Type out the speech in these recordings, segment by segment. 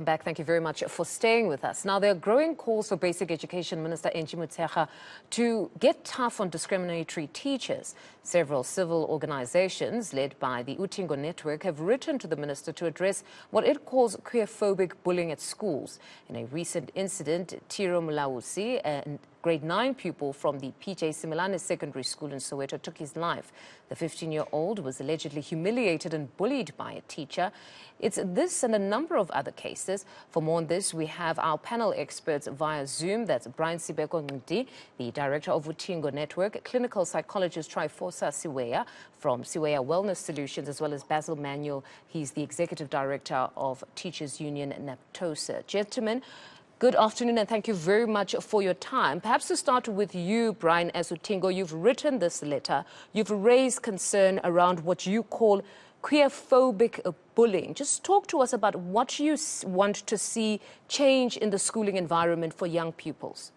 back. Thank you very much for staying with us. Now, there are growing calls for Basic Education Minister Angie Motshekga to get tough on discriminatory teachers. Several civil organizations led by the Uthingo Network have written to the minister to address what it calls queerphobic bullying at schools. In a recent incident, Tiro Moalusi, a grade 9 pupil from the PJ Simelane Secondary School in Soweto, took his life. The 15-year-old was allegedly humiliated and bullied by a teacher. It's this and a number of other cases. For more on this, we have our panel experts via Zoom. That's Sibeko-Nqidi, the director of Uthingo Network, clinical psychologist Tryphosa Siweya from Siweya Wellness Solutions, as well as Basil Manuel. He's the executive director of Teachers Union Naptosa. Gentlemen, good afternoon and thank you very much for your time. Perhaps to start with you, Brian, as Uthingo, you've written this letter. You've raised concern around what you call queerphobic bullying. Just talk to us about what you want to see change in the schooling environment for young pupils.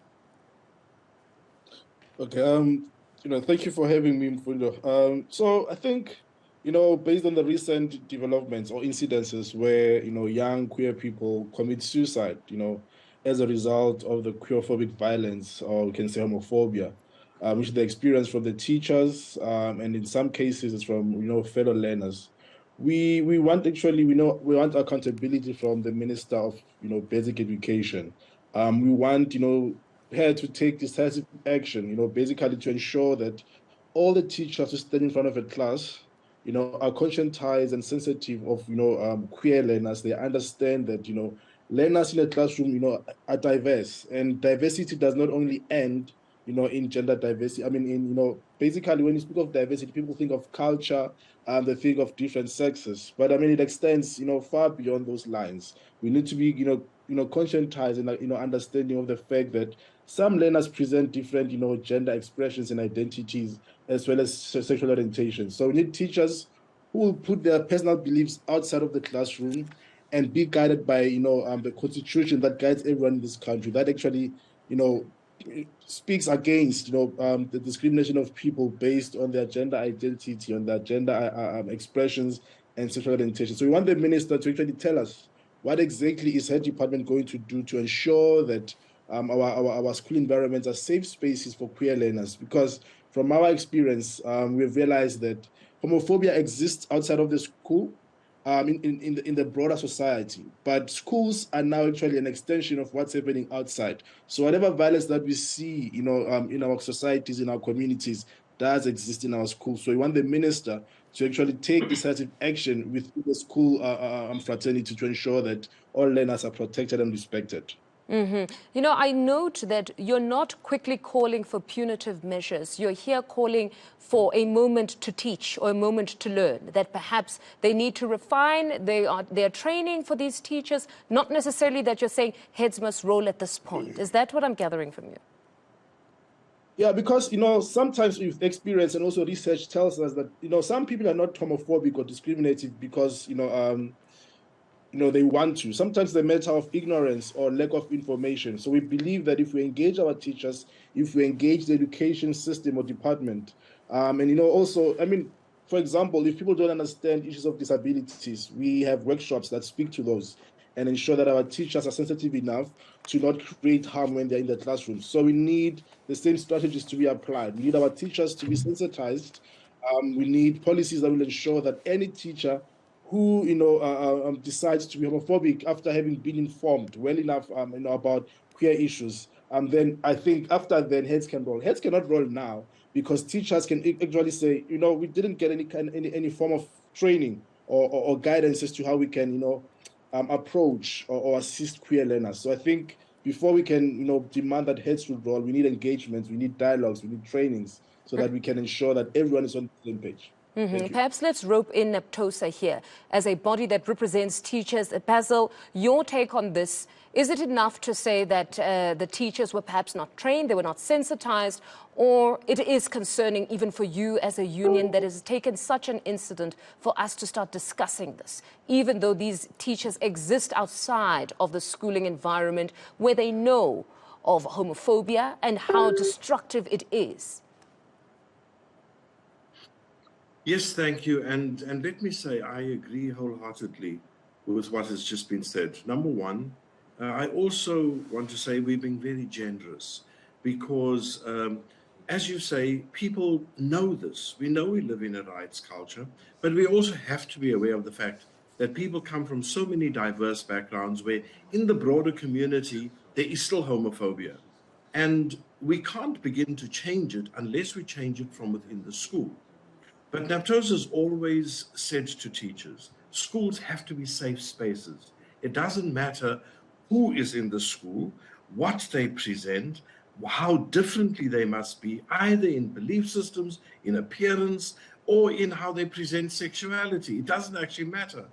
Okay, thank you for having me, Mfundo. So I think, based on the recent developments or incidences where, young queer people commit suicide, as a result of the queerphobic violence, or we can say homophobia, which they experience from the teachers, and in some cases it's from, fellow learners. We want we want accountability from the Minister of, Basic Education. We want, her to take decisive action, basically to ensure that all the teachers who stand in front of a class, are conscientized and sensitive of, queer learners. They understand that, learners in a classroom, are diverse, and diversity does not only end, in gender diversity. I mean, basically when you speak of diversity, people think of culture, they think of different sexes, but I mean, it extends, far beyond those lines. We need to be, conscientized and, understanding of the fact that some learners present different, gender expressions and identities, as well as sexual orientation. So we need teachers who will put their personal beliefs outside of the classroom and be guided by, the constitution that guides everyone in this country, that actually, speaks against, the discrimination of people based on their gender identity, on their gender expressions and sexual orientation. So we want the minister to actually tell us what exactly is her department going to do to ensure that our school environments are safe spaces for queer learners, because from our experience, we've realized that homophobia exists outside of the school, in the broader society, but schools are now actually an extension of what's happening outside. So whatever violence that we see, in our societies, in our communities, does exist in our schools. So we want the minister to actually take decisive action within the school fraternity to ensure that all learners are protected and respected. Mm-hmm. I note that you're not quickly calling for punitive measures. You're here calling for a moment to teach or a moment to learn, that perhaps they need to refine, they are training for these teachers, not necessarily that you're saying heads must roll at this point. Is that what I'm gathering from you? Yeah, because, sometimes we've experienced, and also research tells us that, some people are not homophobic or discriminative because, they want to. Sometimes it's a matter of ignorance or lack of information. So we believe that if we engage our teachers, if we engage the education system or department, and, also, I mean, for example, if people don't understand issues of disabilities, we have workshops that speak to those and ensure that our teachers are sensitive enough to not create harm when they're in the classroom. So we need the same strategies to be applied. We need our teachers to be sensitized. We need policies that will ensure that any teacher who decides to be homophobic after having been informed well enough about queer issues, then I think after then heads can roll. Heads cannot roll now because teachers can actually say, we didn't get any form of training or guidance as to how we can approach or assist queer learners. So I think before we can demand that heads should roll, we need engagements, we need dialogues, we need trainings, so that we can ensure that everyone is on the same page. Perhaps let's rope in Naptosa here as a body that represents teachers. Basil, your take on this. Is it enough to say that the teachers were perhaps not trained, they were not sensitized, or it is concerning even for you as a union that has taken such an incident for us to start discussing this, even though these teachers exist outside of the schooling environment where they know of homophobia and how destructive it is? Yes, thank you. And let me say, I agree wholeheartedly with what has just been said. Number one, I also want to say we're being very generous because, as you say, people know this. We know we live in a rights culture, but we also have to be aware of the fact that people come from so many diverse backgrounds where in the broader community, there is still homophobia. And we can't begin to change it unless we change it from within the school. But Tryphosa has always said to teachers, schools have to be safe spaces. It doesn't matter who is in the school, what they present, how differently they must be, either in belief systems, in appearance, or in how they present sexuality. It doesn't actually matter.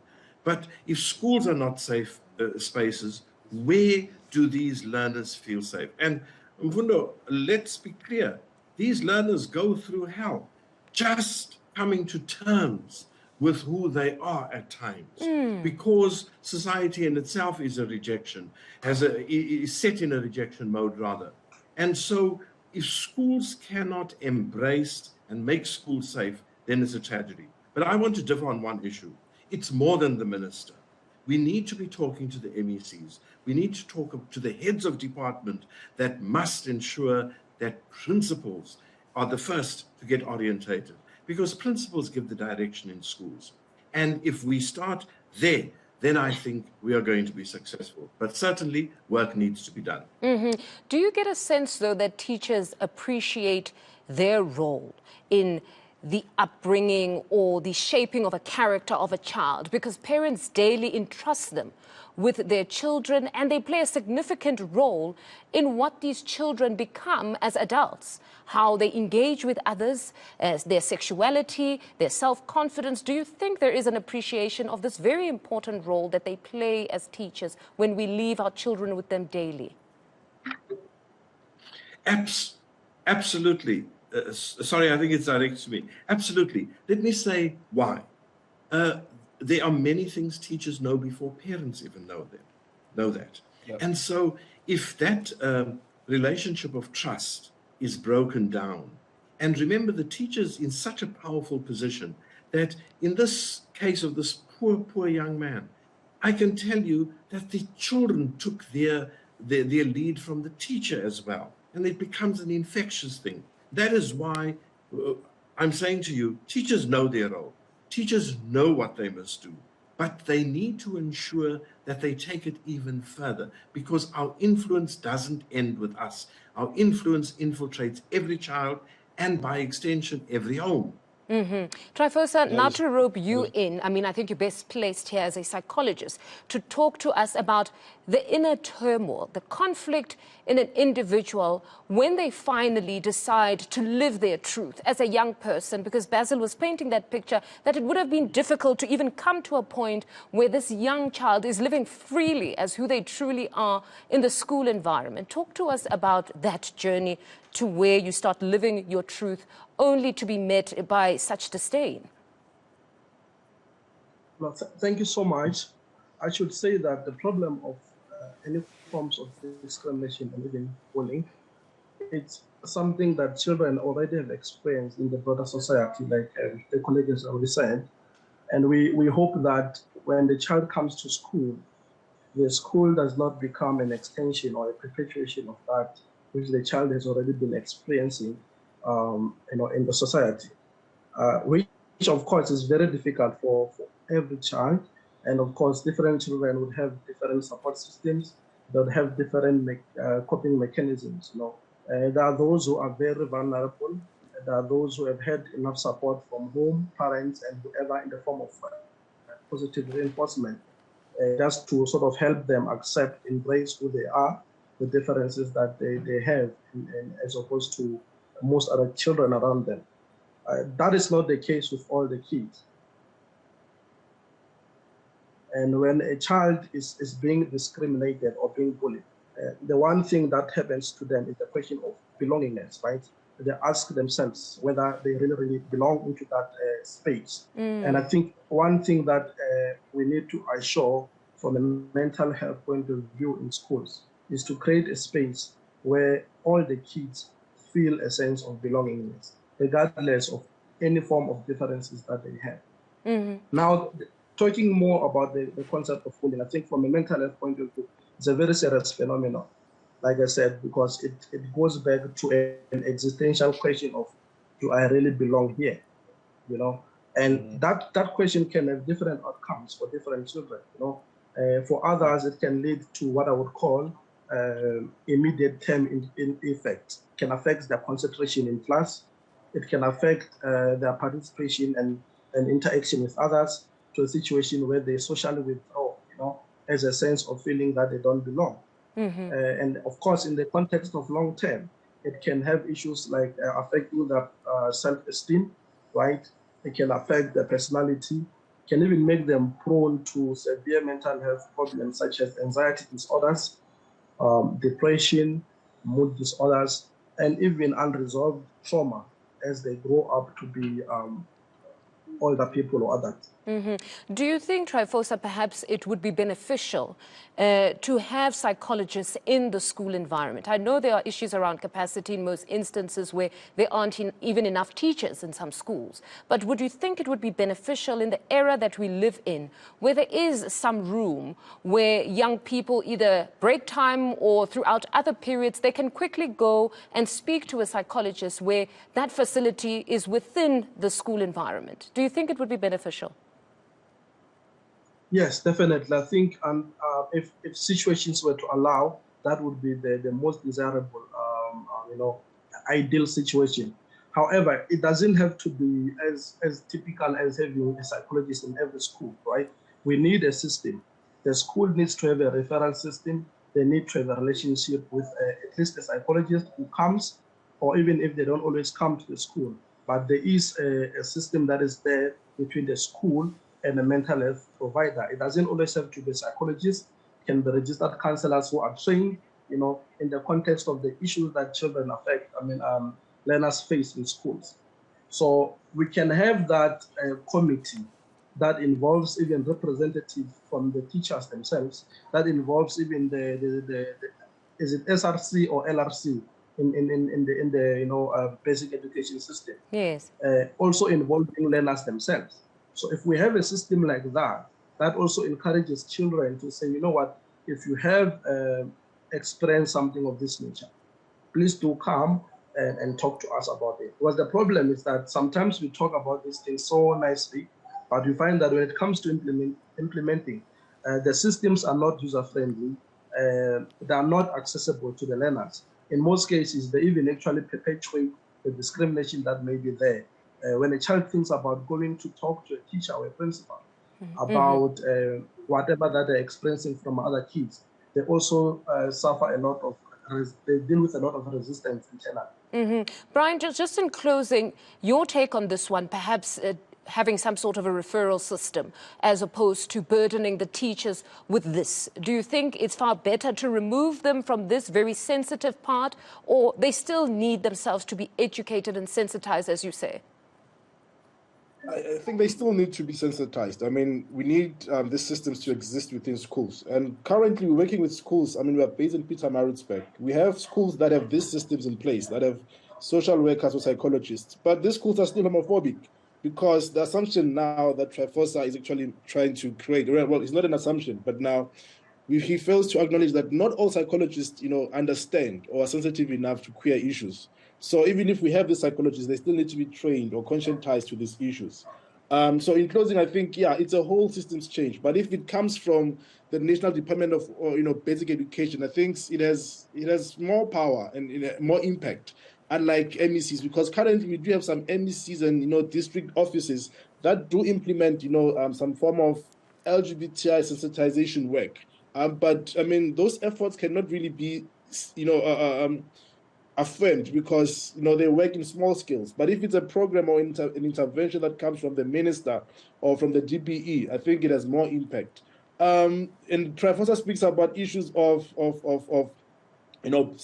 But if schools are not safe spaces, where do these learners feel safe? And Mfundo, let's be clear, these learners go through hell just coming to terms with who they are at times, because society in itself is a rejection, is set in a rejection mode rather. And so if schools cannot embrace and make schools safe, then it's a tragedy. But I want to differ on one issue. It's more than the minister. We need to be talking to the MECs. We need to talk to the heads of department that must ensure that principals are the first to get orientated, because principals give the direction in schools. And if we start there, then I think we are going to be successful. But certainly, work needs to be done. Do you get a sense, though, that teachers appreciate their role in the upbringing or the shaping of a character of a child? Because parents daily entrust them with their children, and they play a significant role in what these children become as adults, how they engage with others, their sexuality, their self-confidence. Do you think there is an appreciation of this very important role that they play as teachers when we leave our children with them daily? Absolutely. Sorry, I think it's direct to me. Absolutely. Let me say why. There are many things teachers know before parents even know that. Yep. And so if that relationship of trust is broken down, and remember the teacher's in such a powerful position that in this case of this poor young man, I can tell you that the children took their lead from the teacher as well. And it becomes an infectious thing. That is why I'm saying to you, teachers know their role. Teachers know what they must do, but they need to ensure that they take it even further, because our influence doesn't end with us. Our influence infiltrates every child and, by extension, every home. Tryphosa, now to rope you in, I mean, I think you're best placed here as a psychologist to talk to us about the inner turmoil, the conflict in an individual when they finally decide to live their truth as a young person, because Basil was painting that picture that it would have been difficult to even come to a point where this young child is living freely as who they truly are in the school environment. Talk to us about that journey to where you start living your truth only to be met by such disdain. Well, thank you so much. I should say that the problem of any forms of discrimination and even bullying, it's something that children already have experienced in the broader society, like the colleagues already said. And we hope that when the child comes to school, the school does not become an extension or a perpetuation of that which the child has already been experiencing in the society, which of course is very difficult for every child. And of course, different children would have different support systems, they would have different coping mechanisms. There are those who are very vulnerable, there are those who have had enough support from home, parents, and whoever in the form of positive reinforcement, just to sort of help them accept, embrace who they are, the differences that they have, and as opposed to most other children around them. That is not the case with all the kids. And when a child is being discriminated or being bullied, the one thing that happens to them is the question of belongingness, right? They ask themselves whether they really belong into that space. And I think one thing that we need to assure from a mental health point of view in schools is to create a space where all the kids feel a sense of belongingness, regardless of any form of differences that they have. Now, talking more about the concept of bullying, I think from a mental health point of view, it's a very serious phenomenon, like I said, because it goes back to an existential question of, do I really belong here? You know, and that question can have different outcomes for different children. You know, for others, it can lead to what I would call immediate term in effect. Can affect their concentration in class. It can affect their participation and interaction with others, to a situation where they socially withdraw, you know, as a sense of feeling that they don't belong. And of course, in the context of long term, it can have issues like affecting the self-esteem, right? It can affect their personality, can even make them prone to severe mental health problems such as anxiety disorders, depression, mood disorders, and even unresolved trauma as they grow up to be older people or adults. Do you think, Tryphosa, perhaps it would be beneficial to have psychologists in the school environment? I know there are issues around capacity in most instances where there aren't even enough teachers in some schools. But would you think it would be beneficial in the era that we live in, where there is some room where young people either break time or throughout other periods, they can quickly go and speak to a psychologist where that facility is within the school environment? Do you think it would be beneficial? Yes, definitely. I think if situations were to allow, that would be the most desirable, you know, ideal situation. However, it doesn't have to be as typical as having a psychologist in every school, right? We need a system. The school needs to have a referral system. They need to have a relationship with at least a psychologist who comes, or even if they don't always come to the school, but there is a system that is there between the school and a mental health provider. It doesn't always have to be psychologists. It can be registered counselors who are trained, you know, in the context of the issues that children learners face in schools. So we can have that committee that involves even representatives from the teachers themselves, that involves even is it SRC or LRC in the you know basic education system. Yes. Also involving learners themselves. So if we have a system like that, that also encourages children to say, you know what, if you have experienced something of this nature, please do come and talk to us about it. Because the problem is that sometimes we talk about these things so nicely, but we find that when it comes to implementing, the systems are not user-friendly, they are not accessible to the learners. In most cases, they even actually perpetuate the discrimination that may be there. When a child thinks about going to talk to a teacher or a principal about whatever that they're experiencing from other kids, they also suffer a lot of, they deal with a lot of resistance internally. Brian, just in closing, your take on this one, perhaps having some sort of a referral system as opposed to burdening the teachers with this. Do you think it's far better to remove them from this very sensitive part, or they still need themselves to be educated and sensitized, as you say? I think they still need to be sensitized. I mean, we need these systems to exist within schools. And currently, we're working with schools. I mean, we are based in Pietermaritzburg. We have schools that have these systems in place, that have social workers or psychologists. But these schools are still homophobic, because the assumption now that Tryphosa is actually trying to create, well, it's not an assumption, but now he fails to acknowledge that not all psychologists, you know, understand or are sensitive enough to queer issues. So even if we have the psychologists, they still need to be trained or conscientized to these issues. So in closing, I think, yeah, it's a whole systems change. But if it comes from the National Department of, you know, Basic Education, I think it has more power and more impact, unlike MECs, because currently we do have some MECs and, you know, district offices that do implement, you know, some form of LGBTI sensitization work. But I mean, those efforts cannot really be, you know, affirmed, because, you know, they work in small scales. But if it's a program or an intervention that comes from the minister or from the DBE, I think it has more impact. And Tryphosa speaks about issues of you know,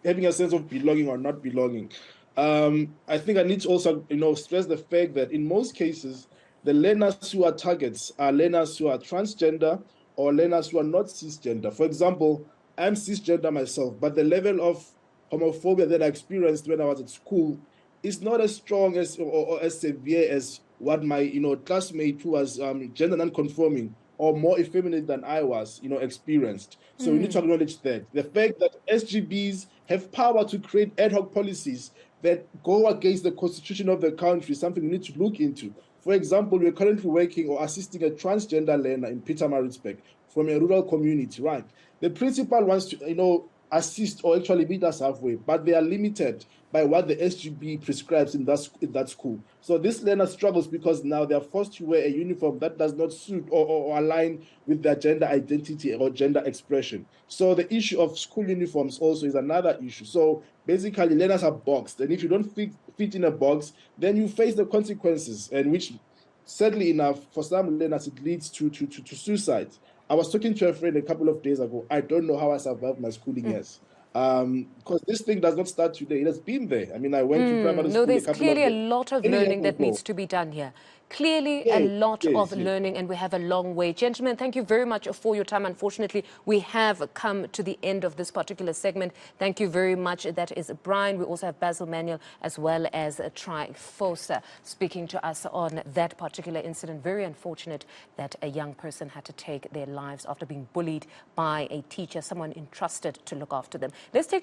having a sense of belonging or not belonging. I think I need to also, you know, stress the fact that in most cases, the learners who are targets are learners who are transgender or learners who are not cisgender. For example, I'm cisgender myself, but the level of homophobia that I experienced when I was at school is not as strong as or as severe as what my, classmate who was gender non-conforming or more effeminate than I was, experienced. So we need to acknowledge that. The fact that SGBs have power to create ad hoc policies that go against the constitution of the country is something we need to look into. For example, we're currently working or assisting a transgender learner in Pietermaritzburg from a rural community, right? The principal wants to, assist or actually meet us halfway, but they are limited by what the SGB prescribes in that school. So this learner struggles because now they are forced to wear a uniform that does not suit or align with their gender identity or gender expression. So the issue of school uniforms also is another issue. So basically, learners are boxed, and if you don't fit in a box, then you face the consequences, and which, sadly enough, for some learners, it leads to suicide. I was talking to a friend a couple of days ago. I don't know how I survived my schooling years. Because this thing does not start today. It has been there. I mean, I went to primary school. No, there's clearly a lot of learning that needs to be done here. Clearly a lot of learning, and we have a long way. Gentlemen, thank you very much for your time. Unfortunately, we have come to the end of this particular segment. Thank you very much. That is Brian. We also have Basil Manuel as well as Tryphosa speaking to us on that particular incident. Very unfortunate that a young person had to take their lives after being bullied by a teacher, someone entrusted to look after them. Let's take